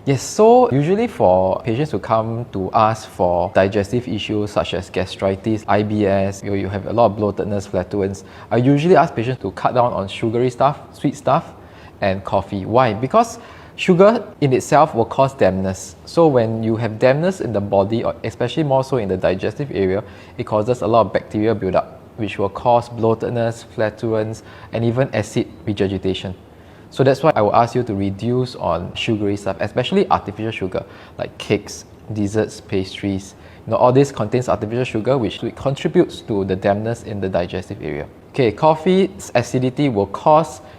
Yes, so usually for patients who come to us for digestive issues such as gastritis, IBS, you have a lot of bloatedness, flatulence, I usually ask patients to cut down on sugary stuff, sweet stuff, and coffee. Why? Because sugar in itself will cause dampness. So when you have dampness in the body, or especially more so in the digestive area, it causes a lot of bacteria buildup, which will cause bloatedness, flatulence, and even acid regurgitation. So that's why I will ask you to reduce on sugary stuff, especially artificial sugar, like cakes, desserts, pastries. All this contains artificial sugar, which contributes to the dampness in the digestive area. Okay, coffee's acidity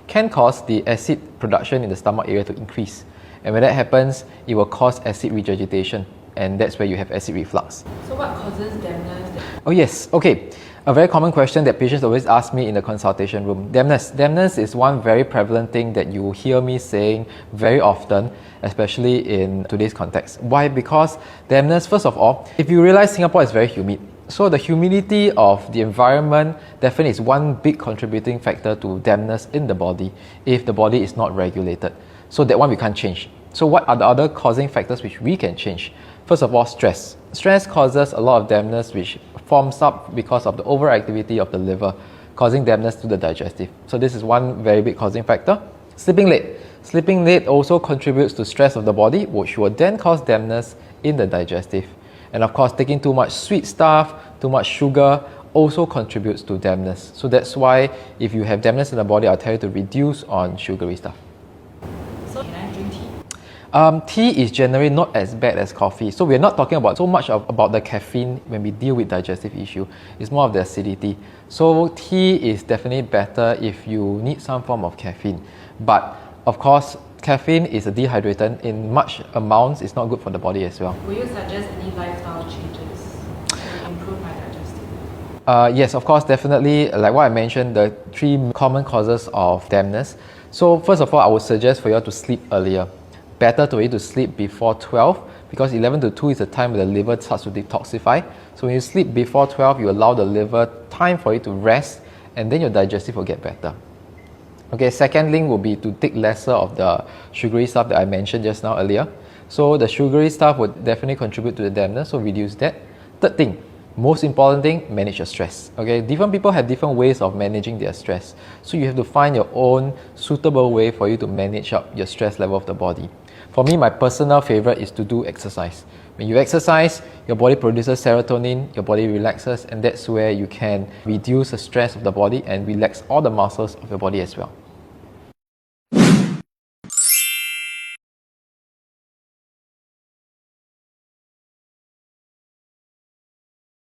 can cause the acid production in the stomach area to increase. And when that happens, it will cause acid regurgitation, and that's where you have acid reflux. So what causes dampness? Oh yes, okay. A very common question that patients always ask me in the consultation room. Dampness. Dampness is one very prevalent thing that you hear me saying very often, especially in today's context. Why? Because dampness, first of all, if you realize Singapore is very humid, so the humidity of the environment definitely is one big contributing factor to dampness in the body if the body is not regulated. So that one we can't change. So what are the other causing factors which we can change? First of all, stress. Stress causes a lot of dampness which forms up because of the overactivity of the liver, causing dampness to the digestive. So this is one very big causing factor. Sleeping late. Sleeping late also contributes to stress of the body, which will then cause dampness in the digestive. And of course, taking too much sweet stuff, too much sugar also contributes to dampness. So that's why if you have dampness in the body, I'll tell you to reduce on sugary stuff. So can I drink tea? Tea is generally not as bad as coffee. So we're not talking about so much about the caffeine when we deal with digestive issue. It's more of the acidity. So tea is definitely better if you need some form of caffeine. But of course, caffeine is a dehydratant. In much amounts, it's not good for the body as well. Will you suggest any lifestyle changes to improve my digestive? Yes, of course, definitely. Like what I mentioned, the 3 common causes of dampness. So first of all, I would suggest for you to sleep earlier. Better for you to sleep before 12 because 11 to 2 is the time where the liver starts to detoxify. So when you sleep before 12, you allow the liver time for it to rest and then your digestive will get better. Okay, second link will be to take lesser of the sugary stuff that I mentioned just now earlier. So the sugary stuff would definitely contribute to the dampness, so reduce that. Third thing, most important thing, manage your stress. Okay, different people have different ways of managing their stress. So you have to find your own suitable way for you to manage up your stress level of the body. For me, my personal favorite is to do exercise. When you exercise, your body produces serotonin, your body relaxes, and that's where you can reduce the stress of the body and relax all the muscles of your body as well.